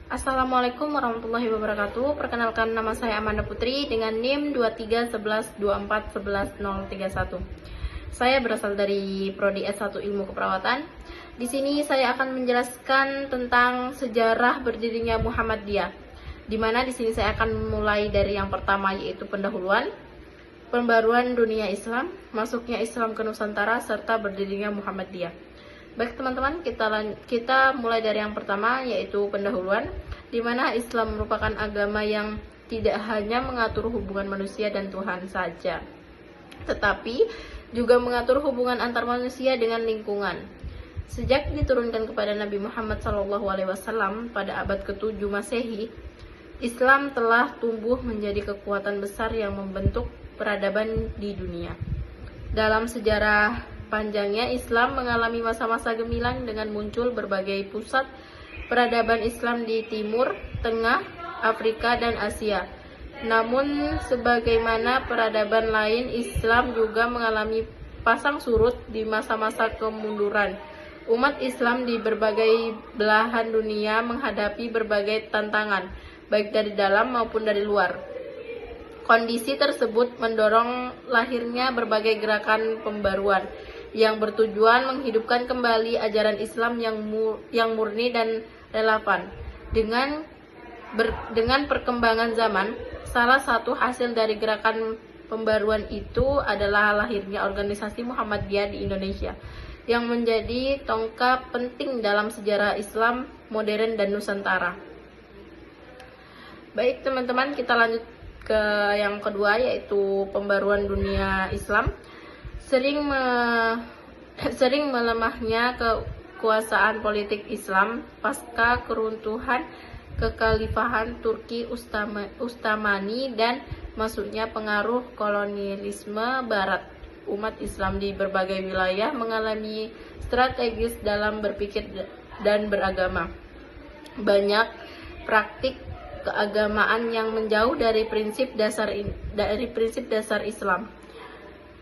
Assalamualaikum warahmatullahi wabarakatuh. Perkenalkan, nama saya Amanda Putri dengan NIM 2311241131. Saya berasal dari Prodi S1 Ilmu Keperawatan. Di sini saya akan menjelaskan tentang sejarah berdirinya Muhammadiyah. Di mana di sini saya akan mulai dari yang pertama, yaitu pendahuluan, pembaruan dunia Islam, masuknya Islam ke Nusantara, serta berdirinya Muhammadiyah. Baik teman-teman, kita mulai dari yang pertama, yaitu pendahuluan, di mana Islam merupakan agama yang tidak hanya mengatur hubungan manusia dan Tuhan saja, tetapi juga mengatur hubungan antar manusia dengan lingkungan. Sejak diturunkan kepada Nabi Muhammad SAW pada abad ke-7 Masehi, Islam telah tumbuh menjadi kekuatan besar yang membentuk peradaban di dunia. Dalam sejarah panjangnya, Islam mengalami masa-masa gemilang dengan muncul berbagai pusat peradaban Islam di Timur, Tengah, Afrika, dan Asia. Namun, sebagaimana peradaban lain, Islam juga mengalami pasang surut di masa-masa kemunduran. Umat Islam di berbagai belahan dunia menghadapi berbagai tantangan, baik dari dalam maupun dari luar. Kondisi tersebut mendorong lahirnya berbagai gerakan pembaruan yang bertujuan menghidupkan kembali ajaran Islam yang murni dan relevan dengan perkembangan zaman. Salah satu hasil dari gerakan pembaruan itu adalah lahirnya organisasi Muhammadiyah di Indonesia, yang menjadi tonggak penting dalam sejarah Islam modern dan Nusantara. Baik teman-teman, kita lanjut ke yang kedua, yaitu pembaruan dunia Islam. Sering melemahnya kekuasaan politik Islam pasca keruntuhan kekhalifahan Turki Utsmani dan masuknya pengaruh kolonialisme Barat. Umat Islam di berbagai wilayah mengalami strategis dalam berpikir dan beragama. Banyak praktik keagamaan yang menjauh dari prinsip dasar Islam,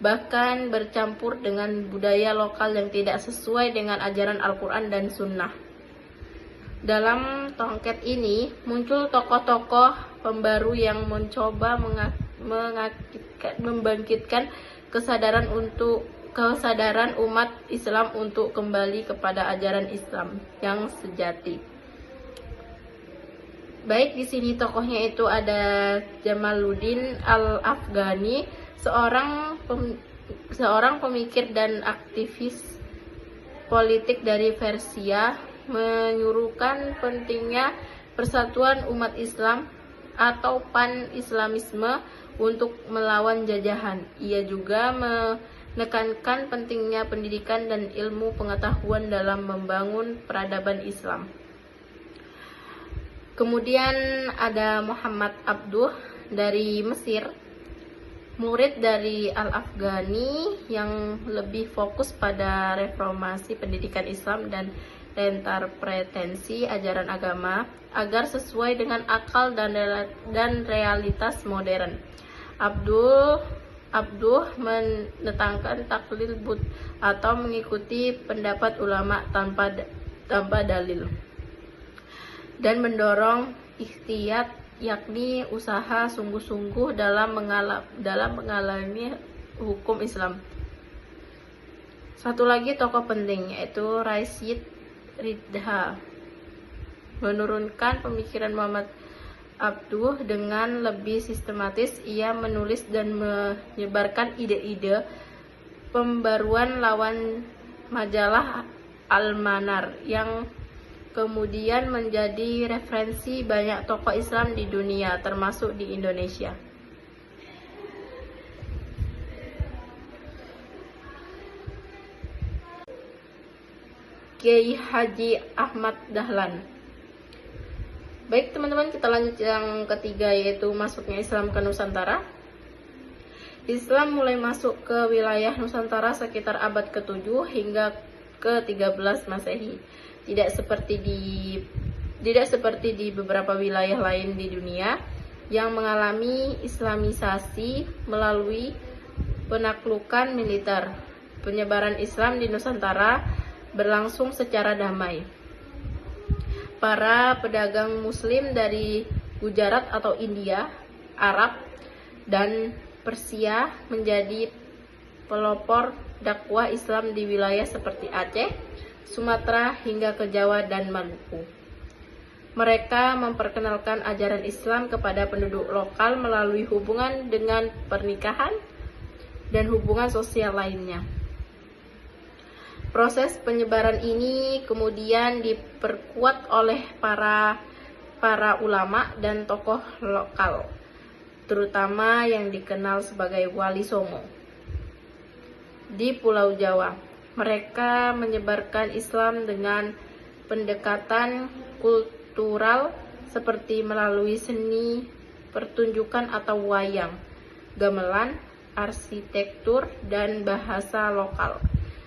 bahkan bercampur dengan budaya lokal yang tidak sesuai dengan ajaran Al-Quran dan Sunnah. Dalam tongket ini muncul tokoh-tokoh pembaru yang mencoba membangkitkan kesadaran umat Islam untuk kembali kepada ajaran Islam yang sejati. Baik, di sini tokohnya itu ada Jamaluddin Al-Afghani, seorang pemikir dan aktivis politik dari Persia, menyuruhkan pentingnya persatuan umat Islam atau pan-Islamisme untuk melawan jajahan. Ia juga menekankan pentingnya pendidikan dan ilmu pengetahuan dalam membangun peradaban Islam. Kemudian ada Muhammad Abduh dari Mesir, murid dari Al-Afghani yang lebih fokus pada reformasi pendidikan Islam dan reinterpretasi ajaran agama agar sesuai dengan akal dan realitas modern. Abduh menentangkan taklid atau mengikuti pendapat ulama tanpa dalil, dan mendorong ikhtiyat, yakni usaha sungguh-sungguh dalam mengalami hukum Islam. Satu lagi tokoh penting, yaitu Rashid Ridha, menurunkan pemikiran Muhammad Abduh dengan lebih sistematis. Ia menulis dan menyebarkan ide-ide pembaruan lawan majalah Al-Manar, yang kemudian menjadi referensi banyak tokoh Islam di dunia, termasuk di Indonesia. Kiai Haji Ahmad Dahlan. Baik teman-teman, kita lanjut yang ketiga, yaitu masuknya Islam ke Nusantara. Islam mulai masuk ke wilayah Nusantara sekitar abad ke-7 hingga ke-13 Masehi. Tidak seperti di beberapa wilayah lain di dunia yang mengalami islamisasi melalui penaklukan militer. Penyebaran Islam di Nusantara berlangsung secara damai. para pedagang Muslim dari Gujarat atau India, Arab, dan Persia menjadi pelopor dakwah Islam di wilayah seperti Aceh, Sumatera, hingga ke Jawa dan Maluku. Mereka memperkenalkan ajaran Islam kepada penduduk lokal melalui hubungan dengan pernikahan dan hubungan sosial lainnya. Proses penyebaran ini kemudian diperkuat oleh para ulama dan tokoh lokal, terutama yang dikenal sebagai Wali Songo. Di Pulau Jawa, mereka menyebarkan Islam dengan pendekatan kultural seperti melalui seni, pertunjukan atau wayang, gamelan, arsitektur, dan bahasa lokal.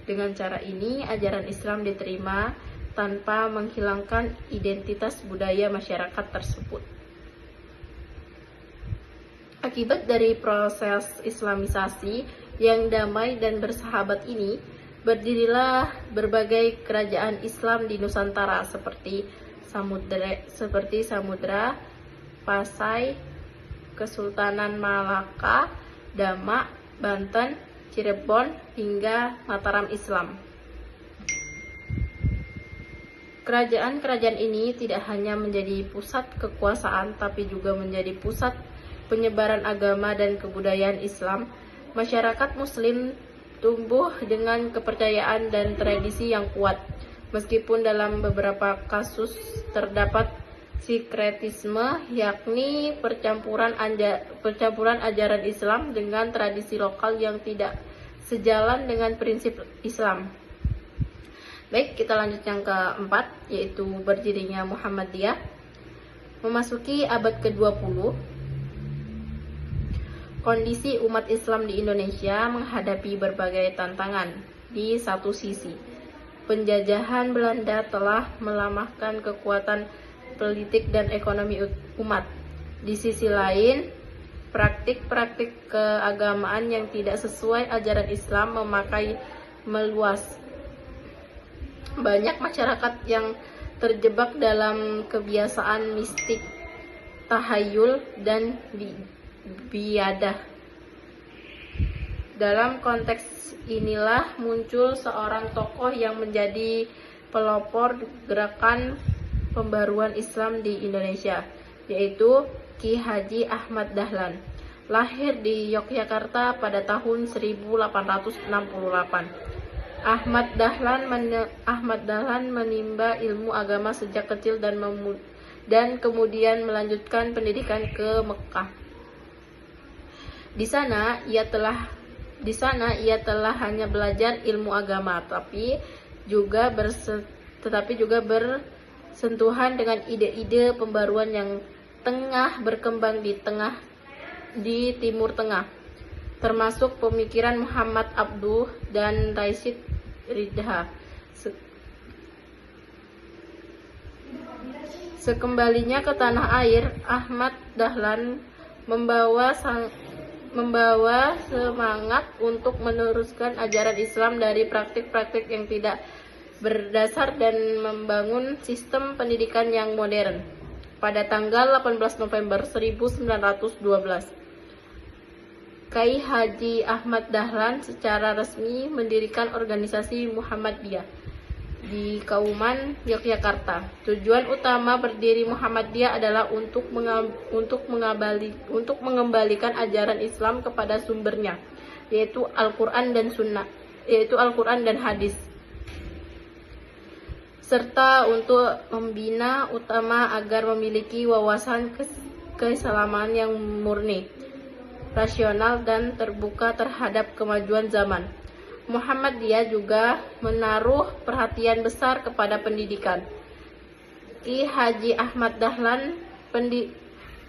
Dengan cara ini, ajaran Islam diterima tanpa menghilangkan identitas budaya masyarakat tersebut. Akibat dari proses Islamisasi yang damai dan bersahabat ini, berdirilah berbagai kerajaan Islam di Nusantara seperti Samudra, Pasai, Kesultanan Malaka, Demak, Banten, Cirebon, hingga Mataram Islam. Kerajaan-kerajaan ini tidak hanya menjadi pusat kekuasaan, tapi juga menjadi pusat penyebaran agama dan kebudayaan Islam. Masyarakat Muslim tumbuh dengan kepercayaan dan tradisi yang kuat, meskipun dalam beberapa kasus terdapat sinkretisme, yakni percampuran ajaran Islam dengan tradisi lokal yang tidak sejalan dengan prinsip Islam. Baik, kita lanjut yang keempat, yaitu berdirinya Muhammadiyah. Memasuki abad ke-20, kondisi umat Islam di Indonesia menghadapi berbagai tantangan. Di satu sisi, penjajahan Belanda telah melemahkan kekuatan politik dan ekonomi umat. Di sisi lain, praktik-praktik keagamaan yang tidak sesuai ajaran Islam meluas. Banyak masyarakat yang terjebak dalam kebiasaan mistik, tahayul, dan biadah. Dalam konteks inilah muncul seorang tokoh yang menjadi pelopor gerakan pembaruan Islam di Indonesia, yaitu Ki Haji Ahmad Dahlan. Lahir di Yogyakarta pada tahun 1868. Ahmad Dahlan menimba ilmu agama sejak kecil dan kemudian melanjutkan pendidikan ke Mekah. Di sana ia telah hanya belajar ilmu agama, tetapi juga bersentuhan dengan ide-ide pembaruan yang tengah berkembang di Timur Tengah, termasuk pemikiran Muhammad Abduh dan Rashid Ridha. Sekembalinya ke tanah air, Ahmad Dahlan membawa semangat untuk meneruskan ajaran Islam dari praktik-praktik yang tidak berdasar dan membangun sistem pendidikan yang modern. Pada tanggal 18 November 1912, Kiai Haji Ahmad Dahlan secara resmi mendirikan organisasi Muhammadiyah di Kauman, Yogyakarta. Tujuan utama berdiri Muhammadiyah adalah untuk mengembalikan ajaran Islam kepada sumbernya, yaitu Al-Quran dan hadis, serta untuk membina utama agar memiliki wawasan keislaman yang murni, rasional, dan terbuka terhadap kemajuan zaman. Muhammadiyah juga menaruh perhatian besar kepada pendidikan. Ki Haji Ahmad Dahlan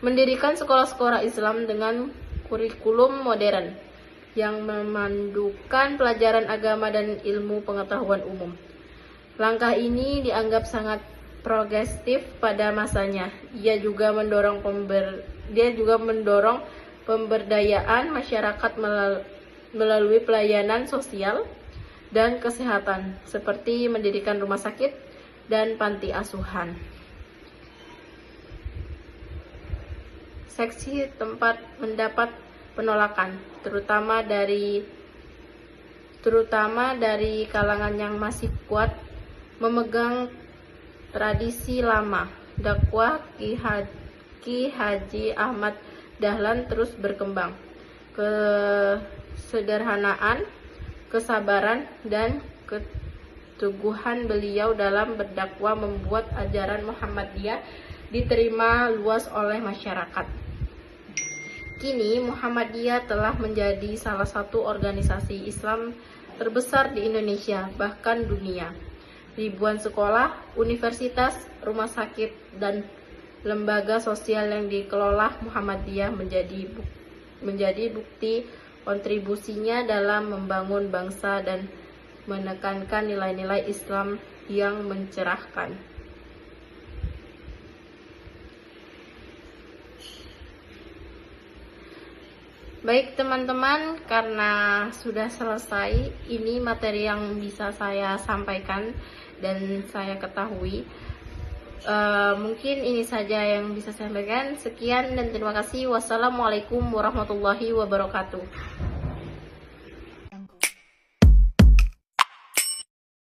mendirikan sekolah-sekolah Islam dengan kurikulum modern yang memandukan pelajaran agama dan ilmu pengetahuan umum. Langkah ini dianggap sangat progresif pada masanya. Dia juga mendorong pemberdayaan masyarakat melalui pelayanan sosial dan kesehatan, seperti mendirikan rumah sakit dan panti asuhan. seksi tempat mendapat penolakan, terutama dari kalangan yang masih kuat memegang tradisi lama. Dakwah Ki Haji Ahmad Dahlan terus berkembang. Kesederhanaan, kesabaran, dan keteguhan beliau dalam berdakwah membuat ajaran Muhammadiyah diterima luas oleh masyarakat. Kini Muhammadiyah telah menjadi salah satu organisasi Islam terbesar di Indonesia, bahkan dunia. Ribuan sekolah, universitas, rumah sakit, dan lembaga sosial yang dikelola Muhammadiyah menjadi bukti kontribusinya dalam membangun bangsa dan menekankan nilai-nilai Islam yang mencerahkan. Baik teman-teman, karena sudah selesai, ini materi yang bisa saya sampaikan dan saya ketahui. Mungkin ini saja yang bisa saya sampaikan. Sekian dan terima kasih. Wassalamualaikum warahmatullahi wabarakatuh.